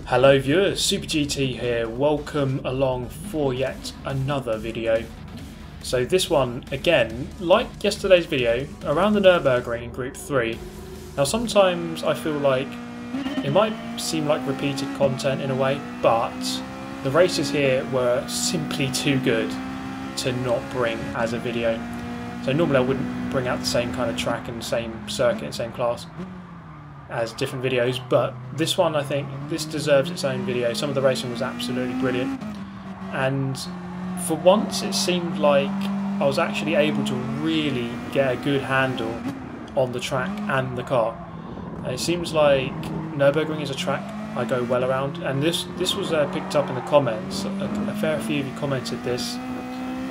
Hello viewers, Super GT here, welcome along for yet another video. So this one, again, like yesterday's video, around the Nürburgring in Group 3. Now sometimes I feel like it might seem like repeated content in a way, but the races here were simply too good to not bring as a video. So normally I wouldn't bring out the same kind of track and same circuit and same class as different videos, but this one, I think this deserves its own video. Some of the racing was absolutely brilliant, and for once it seemed like I was actually able to really get a good handle on the track and the car. It seems like Nürburgring is a track I go well around, and this was picked up in the comments. A fair few of you commented this.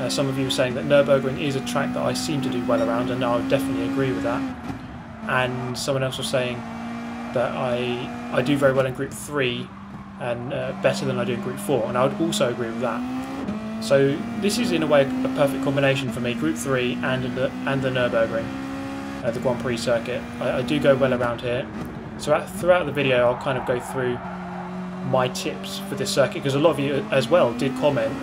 Some of you were saying that Nürburgring is a track that I seem to do well around, and I would definitely agree with that. And someone else was saying that I do very well in Group 3 and better than I do in Group 4, and I would also agree with that. So this is in a way a perfect combination for me, Group 3 and the Nürburgring, the Grand Prix circuit. I do go well around here. So throughout the video I'll kind of go through my tips for this circuit, because a lot of you as well did comment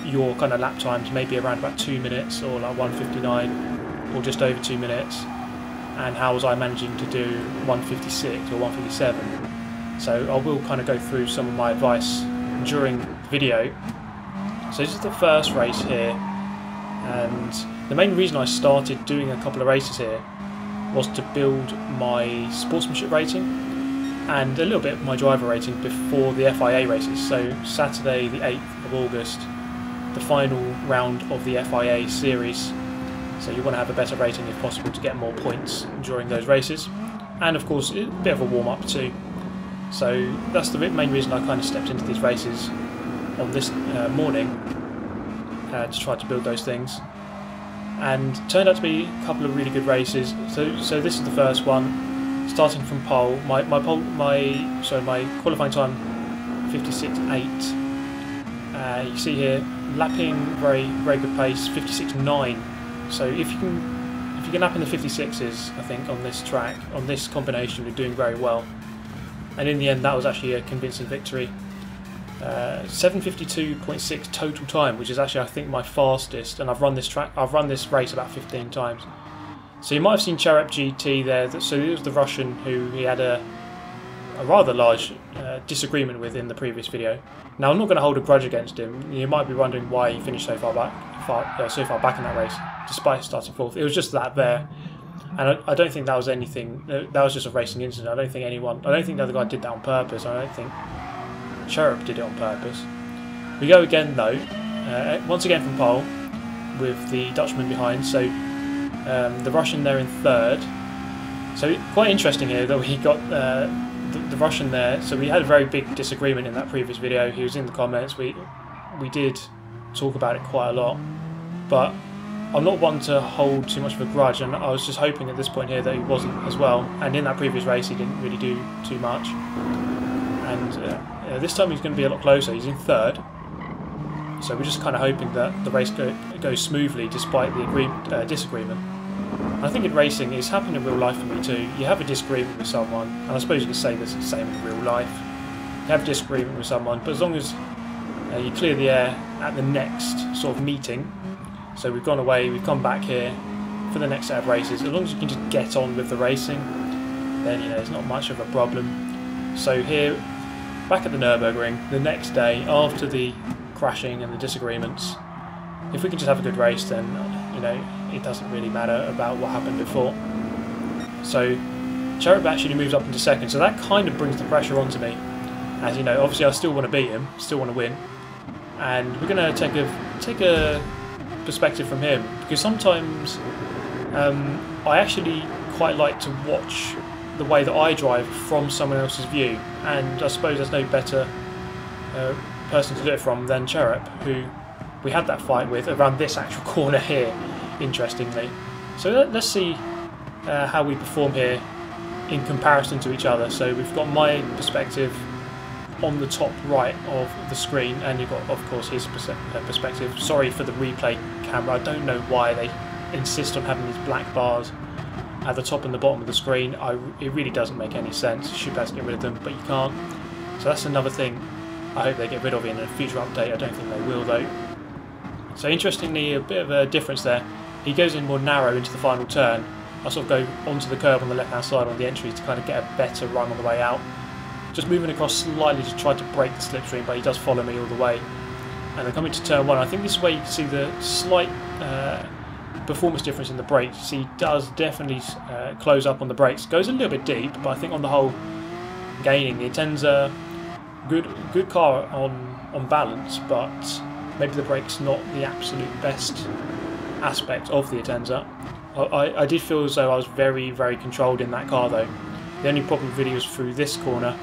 your kind of lap times maybe around about 2 minutes or like 1:59 or just over 2 minutes. And how was I managing to do 1:56 or 1:57? So I will kind of go through some of my advice during the video. So this is the first race here, and the main reason I started doing a couple of races here was to build my sportsmanship rating and a little bit of my driver rating before the FIA races. So Saturday the 8th of August, the final round of the FIA series. So you want to have a better rating if possible to get more points during those races, and of course a bit of a warm-up too. So that's the main reason I kind of stepped into these races on this morning to try to build those things, and turned out to be a couple of really good races. So this is the first one, starting from pole. My qualifying time 56.8. You see here lapping very good pace, 56.9. So if you can lap in the 56s, I think on this track, on this combination, you're doing very well. And in the end, that was actually a convincing victory. 7:52.6 total time, which is actually I think my fastest. And I've run this race about 15 times. So you might have seen Cherep GT there. So it was the Russian who he had a rather large disagreement with in the previous video. Now I'm not going to hold a grudge against him. You might be wondering why he finished so far back in that race, despite starting fourth. It was just that there, and I don't think that was anything. That was just a racing incident. I don't think the other guy did that on purpose. I don't think Cherep did it on purpose. We go again though, once again from pole, with the Dutchman behind. So the Russian there in third. So quite interesting here that we got the Russian there. So we had a very big disagreement in that previous video. He was in the comments. We did talk about it quite a lot, but I'm not one to hold too much of a grudge, and I was just hoping at this point here that he wasn't as well. And in that previous race he didn't really do too much, and this time he's going to be a lot closer. He's in third, so we're just kind of hoping that the race goes smoothly despite the disagreement. I think in racing, it's happened in real life for me too. You have a disagreement with someone, and I suppose you could say this is the same in real life. You have a disagreement with someone, but as long as you clear the air at the next sort of meeting, so we've gone away, we've come back here for the next set of races, as long as you can just get on with the racing, then it's not much of a problem. So here, back at the Nürburgring, the next day after the crashing and the disagreements, if we can just have a good race, then it doesn't really matter about what happened before. So Cherep actually moves up into second, so that kind of brings the pressure onto me. As you know, obviously I still want to beat him, still want to win, and we're going to take a perspective from him, because sometimes I actually quite like to watch the way that I drive from someone else's view, and I suppose there's no better person to do it from than Cherep, who we had that fight with around this actual corner here, interestingly. So let's see how we perform here in comparison to each other. So we've got my perspective on the top right of the screen, and you've got of course his perspective. Sorry for the replay camera, I don't know why they insist on having these black bars at the top and the bottom of the screen. It really doesn't make any sense. You should be able to get rid of them, but you can't. So that's another thing I hope they get rid of in a future update. I don't think they will though. So interestingly, a bit of a difference there. He goes in more narrow into the final turn. I sort of go onto the curb on the left hand side on the entry to kind of get a better run on the way out. Just moving across slightly to try to break the slipstream, but he does follow me all the way. And then coming to turn 1, I think this is where you can see the slight performance difference in the brakes. You see he does definitely close up on the brakes. Goes a little bit deep, but I think on the whole, gaining. The Atenza, good car on balance, but maybe the brakes not the absolute best aspect of the Atenza. I did feel as though I was very, very controlled in that car though. The only problem really was through this corner.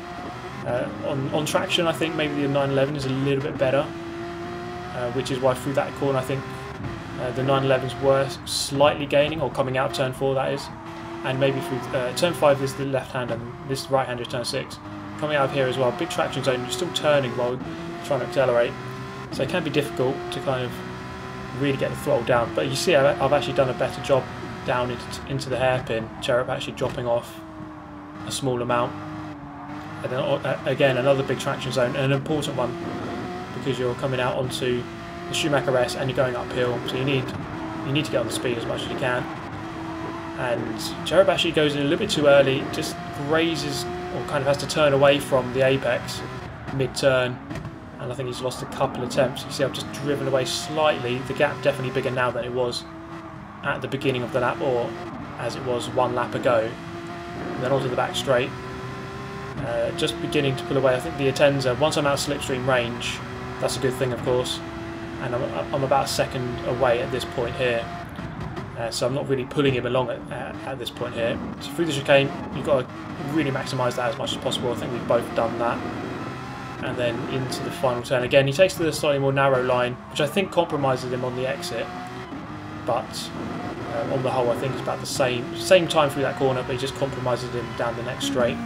On traction, I think maybe the 911 is a little bit better, which is why through that corner I think the 911s were slightly gaining, or coming out of turn 4 that is, and maybe through turn 5 is the left hand and this right hand is turn 6. Coming out of here as well, big traction zone, you're still turning while trying to accelerate, so it can be difficult to kind of really get the throttle down. But you see I've actually done a better job down into the hairpin, Cherub actually dropping off a small amount. And then again another big traction zone, and an important one because you're coming out onto the Schumacher S and you're going uphill, so you need to get on the speed as much as you can. And Cherub actually goes in a little bit too early, just grazes or kind of has to turn away from the apex mid-turn, and I think he's lost a couple attempts. You see I've just driven away slightly. The gap definitely bigger now than it was at the beginning of the lap, or as it was one lap ago. And then onto the back straight. Just beginning to pull away. I think the Atenza, once I'm out of slipstream range, that's a good thing of course, and I'm about a second away at this point here, so I'm not really pulling him along at this point here. So through the chicane you've got to really maximise that as much as possible. I think we've both done that. And then into the final turn again, he takes the slightly more narrow line, which I think compromises him on the exit, but on the whole I think it's about the same time through that corner, but he just compromises him down the next straight.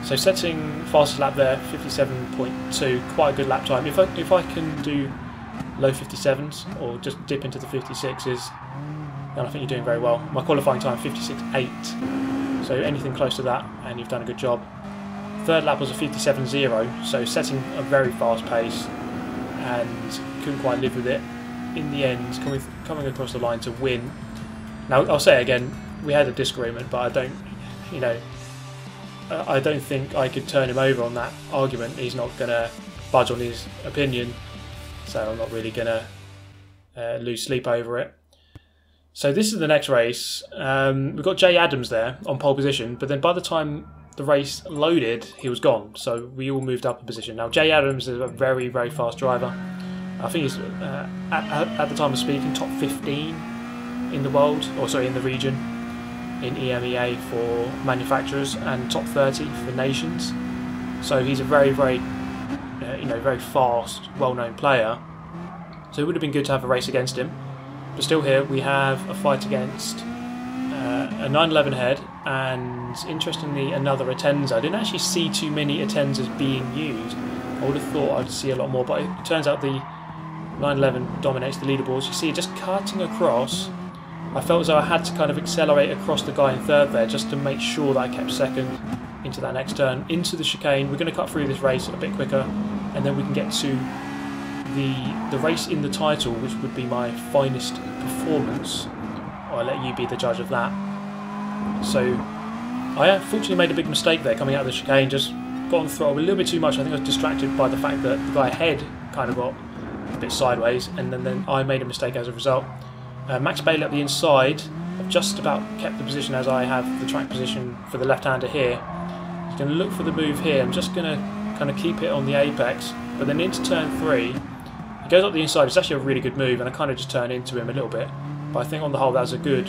So setting fastest lap there, 57.2, quite a good lap time. If I can do low 57s or just dip into the 56s, then I think you're doing very well. My qualifying time 56.8, so anything close to that and you've done a good job. Third lap was a 57.0, so setting a very fast pace and couldn't quite live with it. In the end, coming across the line to win. Now I'll say again, we had a disagreement, but I don't think I could turn him over on that argument. He's not going to budge on his opinion, so I'm not really going to lose sleep over it. So this is the next race. We've got Jay Adams there on pole position, but then by the time the race loaded, he was gone, so we all moved up a position. Now Jay Adams is a very, very fast driver. I think he's, at the time of speaking, top 15 in the world, or sorry, in the region, in EMEA for manufacturers, and top 30 for nations. So he's a very, very, very fast, well-known player. So it would have been good to have a race against him. But still here we have a fight against a 911 head, and interestingly another Atenza. I didn't actually see too many Atenzas being used. I would have thought I'd see a lot more, but it turns out the 911 dominates the leaderboards. You see it just cutting across. I felt as though I had to kind of accelerate across the guy in third there just to make sure that I kept second into that next turn. Into the chicane, we're going to cut through this race a bit quicker, and then we can get to the race in the title, which would be my finest performance. I'll let you be the judge of that. So I unfortunately made a big mistake there coming out of the chicane, just got on the throttle a little bit too much. I think I was distracted by the fact that the guy ahead kind of got a bit sideways, and then I made a mistake as a result. Max Bailey up the inside. I've just about kept the position as I have the track position for the left-hander here. He's going to look for the move here. I'm just going to kind of keep it on the apex, but then into turn 3, he goes up the inside. It's actually a really good move, and I kind of just turn into him a little bit. But I think on the whole that was a good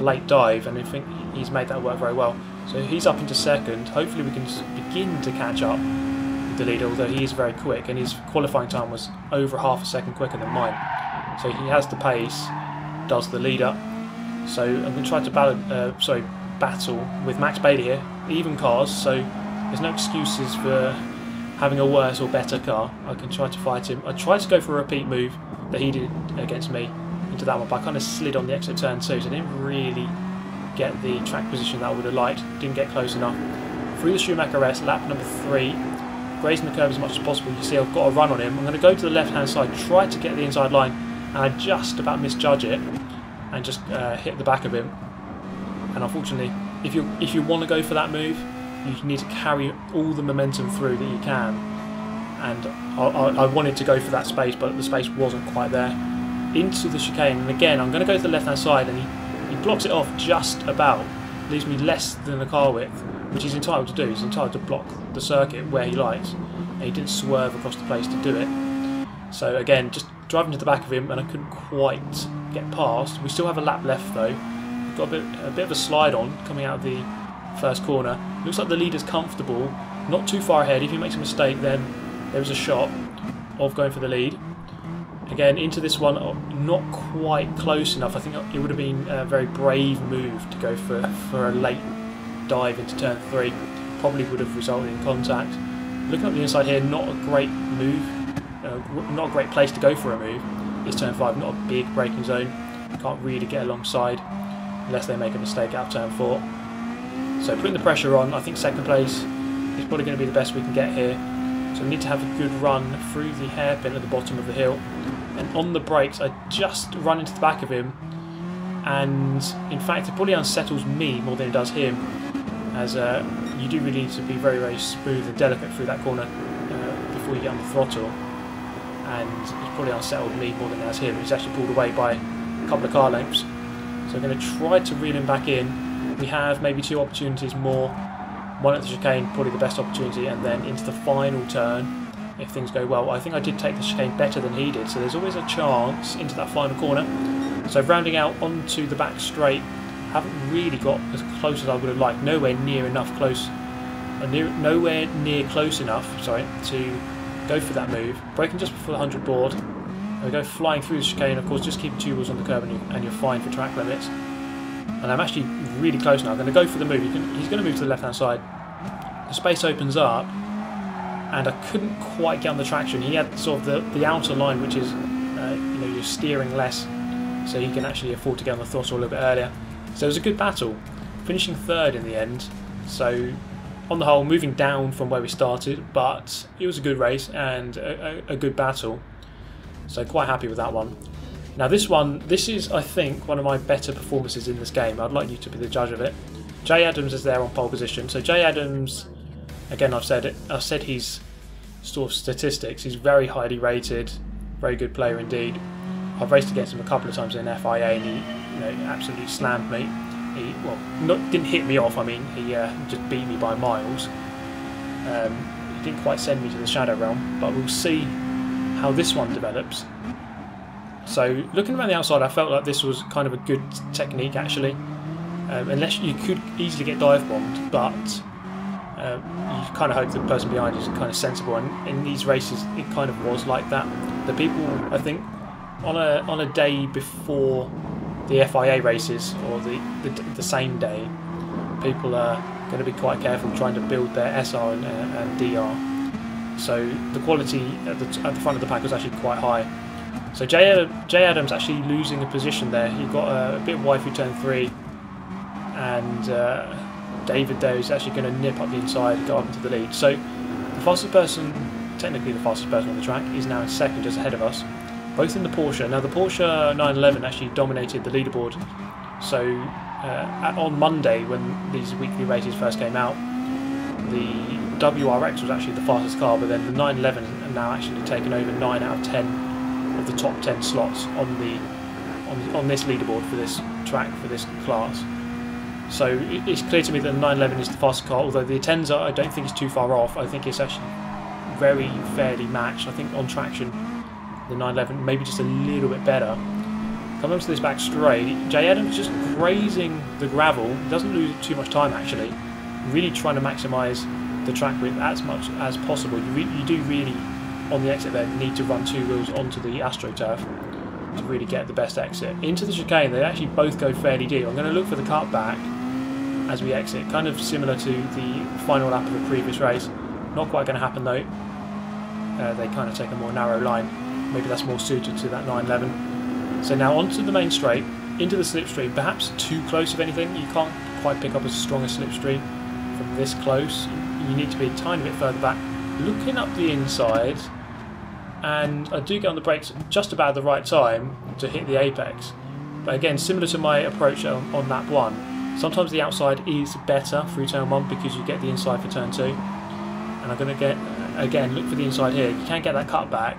late dive, and I think he's made that work very well. So he's up into second. Hopefully we can begin to catch up with the leader, although he is very quick, and his qualifying time was over half a second quicker than mine. So he has the pace, does the leader. So I'm going to try to battle with Max Bailey here. Even cars, so there's no excuses for having a worse or better car. I can try to fight him. I tried to go for a repeat move that he did against me into that one, but I kind of slid on the exit turn 2, so I didn't really get the track position that I would have liked. Didn't get close enough. Through the Schumacher S, lap number 3. grazing the curb as much as possible. You see I've got a run on him. I'm going to go to the left hand side, try to get the inside line, and I just about misjudge it and just hit the back of him. And unfortunately, if you want to go for that move, you need to carry all the momentum through that you can. And I wanted to go for that space, but the space wasn't quite there. Into the chicane, and again I'm going to go to the left hand side, and he blocks it off just about. Leaves me less than the car width, which he's entitled to do. He's entitled to block the circuit where he likes, and he didn't swerve across the place to do it. So again, just driving to the back of him, and I couldn't quite get past. We still have a lap left though. We've got a bit of a slide on coming out of the first corner. Looks like the leader's comfortable, not too far ahead. If he makes a mistake, then there was a shot of going for the lead. Again, into this one, not quite close enough. I think it would have been a very brave move to go for a late dive into turn 3. Probably would have resulted in contact. Looking up the inside here, not a great move, not a great place to go for a move. It's turn 5, not a big braking zone. Can't really get alongside unless they make a mistake out of turn 4. So putting the pressure on, I think second place is probably going to be the best we can get here. So we need to have a good run through the hairpin at the bottom of the hill. And on the brakes, I just run into the back of him. And in fact, it probably unsettles me more than it does him, as you do really need to be very, very smooth and delicate through that corner before you get on the throttle. And it's probably unsettled me more than it has him. He's actually pulled away by a couple of car lengths. So I'm going to try to reel him back in. We have maybe 2 opportunities more. One at the chicane, probably the best opportunity, and then into the final turn, if things go well. I think I did take the chicane better than he did, so there's always a chance into that final corner. So rounding out onto the back straight, haven't really got as close as I would have liked. Nowhere near close enough, sorry, to go for that move. Braking just before the 100 board. We go flying through the chicane. Of course, just keep 2 wheels on the curb, and you're fine for track limits. And I'm actually really close now. I'm going to go for the move. He's going to move to the left-hand side. The space opens up, and I couldn't quite get on the traction. He had sort of the outer line, which is, you're steering less, so he can actually afford to get on the throttle a little bit earlier. So it was a good battle, finishing 3rd in the end. So on the whole, moving down from where we started, but it was a good race and a good battle. So quite happy with that one. Now this is, I think, one of my better performances in this game. I'd like you to be the judge of it. Jay Adams is there on pole position. So Jay Adams, again, I've said his sort of statistics. He's very highly rated, very good player indeed. I've raced against him a couple of times in FIA, and he absolutely slammed me. He didn't hit me off. I mean, he just beat me by miles. He didn't quite send me to the Shadow Realm, but we'll see how this one develops. So looking around the outside, I felt like this was kind of a good technique actually. Unless you could easily get dive bombed, but you kind of hope the person behind you is kind of sensible, and in these races it kind of was like that. The people, I think, on a day before the FIA races, or the same day, people are going to be quite careful trying to build their SR and DR. So the quality at the front of the pack was actually quite high. So Jay Adams actually losing a position there. He got a bit wide through turn 3, and David there is actually going to nip up the inside and go up into the lead. So the fastest person, technically the fastest person on the track, is now in 2nd, just ahead of us, both in the Porsche. Now the Porsche 911 actually dominated the leaderboard. So on Monday, when these weekly races first came out, the WRX was actually the fastest car, but then the 911 are now actually taken over 9 out of 10 of the top 10 slots on this leaderboard for this track, for this class. So it's clear to me that the 911 is the fastest car, although the Atenza I don't think is too far off. I think it's actually very fairly matched. I think on traction the 911 maybe just a little bit better. Coming up to this back straight, Jay Adams just grazing the gravel. He doesn't lose too much time actually. Really trying to maximise the track width as much as possible. You do really, on the exit there, need to run 2 wheels onto the AstroTurf to really get the best exit. Into the chicane, they actually both go fairly deep. I'm going to look for the cutback as we exit, kind of similar to the final lap of the previous race. Not quite going to happen though. They kind of take a more narrow line. Maybe that's more suited to that 911. So now onto the main straight, into the slipstream. Perhaps too close if anything. You can't quite pick up as strong a slipstream from this close. You need to be a tiny bit further back. looking up the inside, and I do get on the brakes just about the right time to hit the apex. But again, similar to my approach on lap 1, sometimes the outside is better through turn 1 because you get the inside for turn 2. And I'm going to get, again, look for the inside here. You can get that cut back.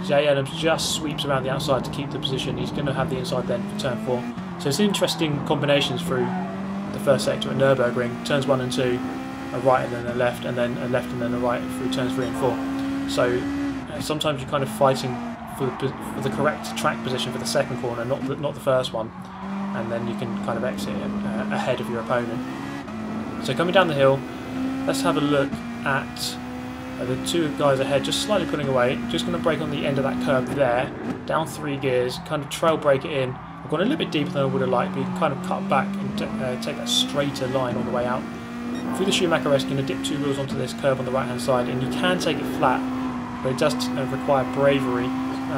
Jay Adams just sweeps around the outside to keep the position. He's going to have the inside then for turn 4. So it's interesting combinations through the first sector at Nürburgring. Turns 1 and 2, a right and then a left, and then a left and then a right through turns 3 and 4. So sometimes you're kind of fighting for the correct track position for the second corner, not the first one, and then you can kind of exit ahead of your opponent. So coming down the hill, let's have a look at the two guys ahead, just slightly pulling away. Just going to brake on the end of that curb there, down 3 gears, kind of trail brake it in. I've gone a little bit deeper than I would have liked, but you can kind of cut back and take that straighter line on the way out. Through the Schumacher-esque, going to dip 2 wheels onto this curb on the right hand side, and you can take it flat, but it does require bravery.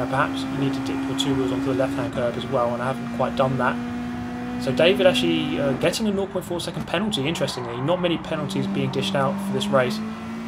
Perhaps you need to dip your 2 wheels onto the left hand curb as well, and I haven't quite done that. So David actually getting a 0.4 second penalty, interestingly. Not many penalties being dished out for this race,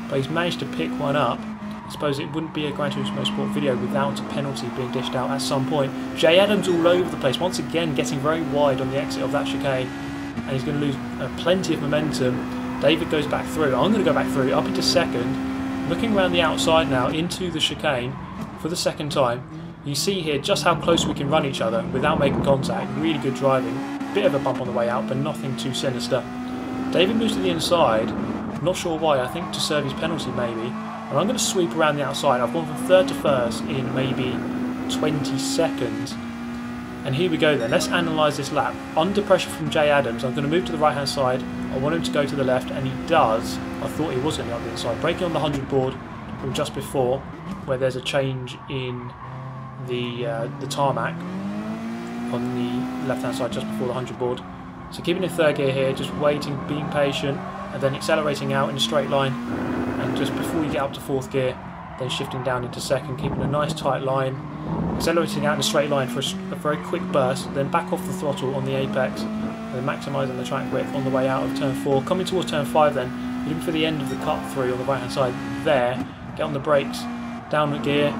but he's managed to pick one up. I suppose it wouldn't be a Gran Turismo Sport video without a penalty being dished out at some point. Jay Adams all over the place, once again getting very wide on the exit of that chicane, and he's going to lose plenty of momentum. David goes back through. I'm going to go back through, up into second, looking around the outside now into the chicane for the second time. You see here just how close we can run each other without making contact. Really good driving. Bit of a bump on the way out, but nothing too sinister. David moves to the inside. Not sure why, I think to serve his penalty maybe. And I'm going to sweep around the outside. I've gone from 3rd to 1st in maybe 20 seconds. And here we go then. Let's analyse this lap. Under pressure from Jay Adams, I'm going to move to the right hand side. I want him to go to the left, and he does. I thought he was going to be on the inside. Braking on the 100 board from just before, where there's a change in the tarmac on the left hand side just before the 100 board. So keeping in 3rd gear here, just waiting, being patient, and then accelerating out in a straight line, and just before you get up to 4th gear, then shifting down into 2nd, keeping a nice tight line, accelerating out in a straight line for a very quick burst, then back off the throttle on the apex, and then maximising the track width on the way out of turn 4. Coming towards turn 5 then, looking for the end of the cut through on the right hand side there, get on the brakes, down the gear,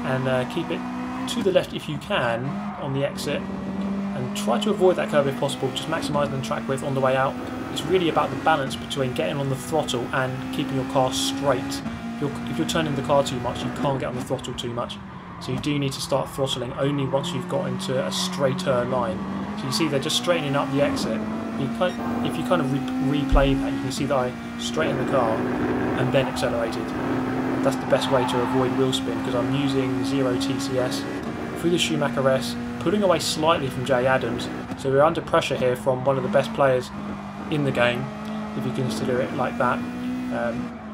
and keep it to the left if you can on the exit, and try to avoid that curve if possible, just maximising the track width on the way out. It's really about the balance between getting on the throttle and keeping your car straight. If you're turning the car too much, you can't get on the throttle too much. So you do need to start throttling only once you've got into a straighter line. So you see they're just straightening up the exit. If you kind of replay that, you can see that I straightened the car and then accelerated. That's the best way to avoid wheel spin, because I'm using 0 TCS through the Schumacher-esque, pulling away slightly from Jay Adams. So we're under pressure here from one of the best players in the game, if you consider it like that.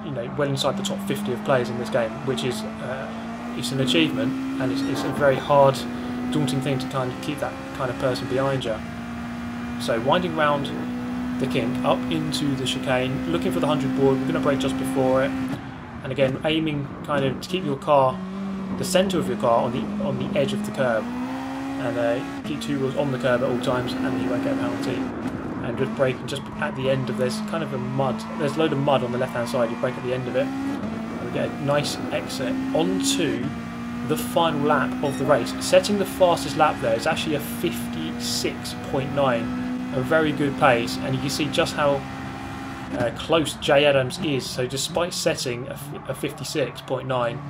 You know, well inside the top 50 of players in this game, which is it's an achievement, and it's a very hard, daunting thing to kind of keep that kind of person behind you. So winding round the kink up into the chicane, looking for the 100 board. We're going to brake just before it, and again aiming kind of to keep your car, the centre of your car, on the edge of the curb, and keep 2 wheels on the curb at all times, and you won't get a penalty. And just braking just at the end of this kind of there's a load of mud on the left hand side. You brake at the end of it, and we get a nice exit onto the final lap of the race. Setting the fastest lap there is actually a 56.9, a very good pace, and you can see just how close Jay Adams is. So despite setting a 56.9,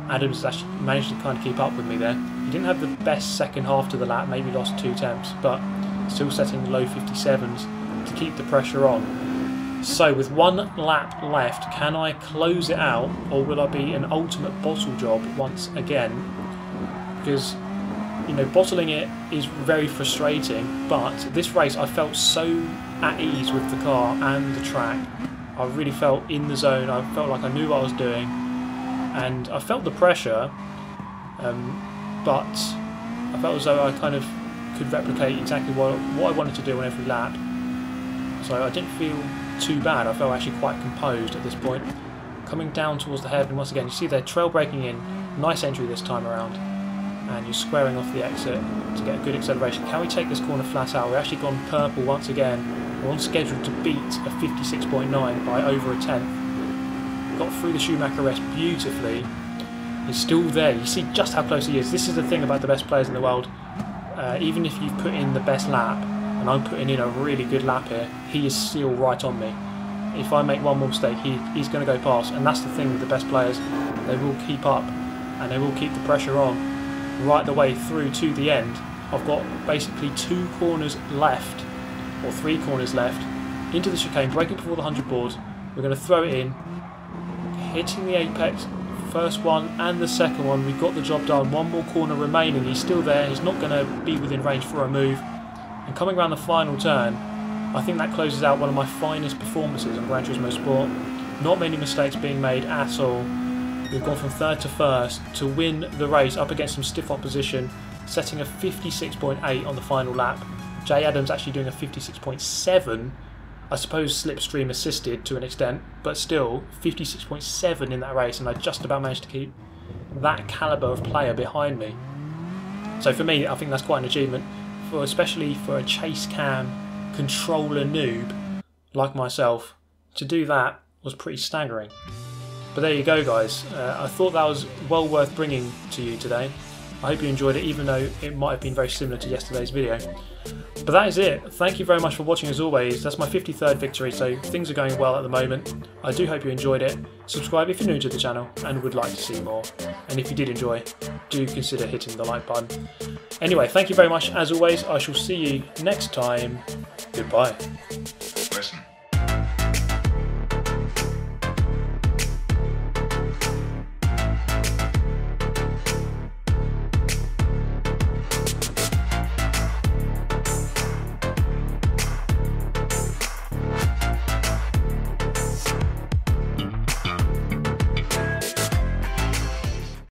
Adams has actually managed to kind of keep up with me there. He didn't have the best second half to the lap, maybe lost 2 tenths, but still setting the low 57s to keep the pressure on. So with 1 lap left, can I close it out, or will I be an ultimate bottle job once again? Because, you know, bottling it is very frustrating, but this race I felt so at ease with the car and the track. I really felt in the zone. I felt like I knew what I was doing, and I felt the pressure, but I felt as though I kind of could replicate exactly what I wanted to do on every lap. So I didn't feel too bad. I felt actually quite composed at this point. Coming down towards the hairpin once again, you see they're trail braking in. Nice entry this time around, and you're squaring off the exit to get a good acceleration. Can we take this corner flat out? We're actually gone purple once again. We're on schedule to beat a 56.9 by over a tenth. got through the Schumacher rest beautifully. He's still there. You see just how close he is. This is the thing about the best players in the world. Even if you've put in the best lap, and I'm putting in a really good lap here, he is still right on me. If I make one more mistake, he's going to go past. And that's the thing with the best players. They will keep up, and they will keep the pressure on right the way through to the end. I've got basically 2 corners left, or 3 corners left, into the chicane, breaking before the 100 board. We're going to throw it in, hitting the apex, first one and the second one. We've got the job done. 1 more corner remaining. He's still there. He's not going to be within range for a move. And coming around the final turn, I think that closes out one of my finest performances on Gran Turismo Sport. Not many mistakes being made at all. We've gone from 3rd to 1st to win the race up against some stiff opposition, setting a 56.8 on the final lap. Jay Adams actually doing a 56.7. I suppose slipstream assisted to an extent, but still 56.7 in that race, and I just about managed to keep that calibre of player behind me. So for me, I think that's quite an achievement, especially for a chase cam controller noob like myself. To do that was pretty staggering. But there you go, guys. I thought that was well worth bringing to you today. I hope you enjoyed it, even though it might have been very similar to yesterday's video. But that is it. Thank you very much for watching as always. That's my 53rd victory, so things are going well at the moment. I do hope you enjoyed it. Subscribe if you're new to the channel and would like to see more. And if you did enjoy, do consider hitting the like button. Anyway, thank you very much as always. I shall see you next time. Goodbye.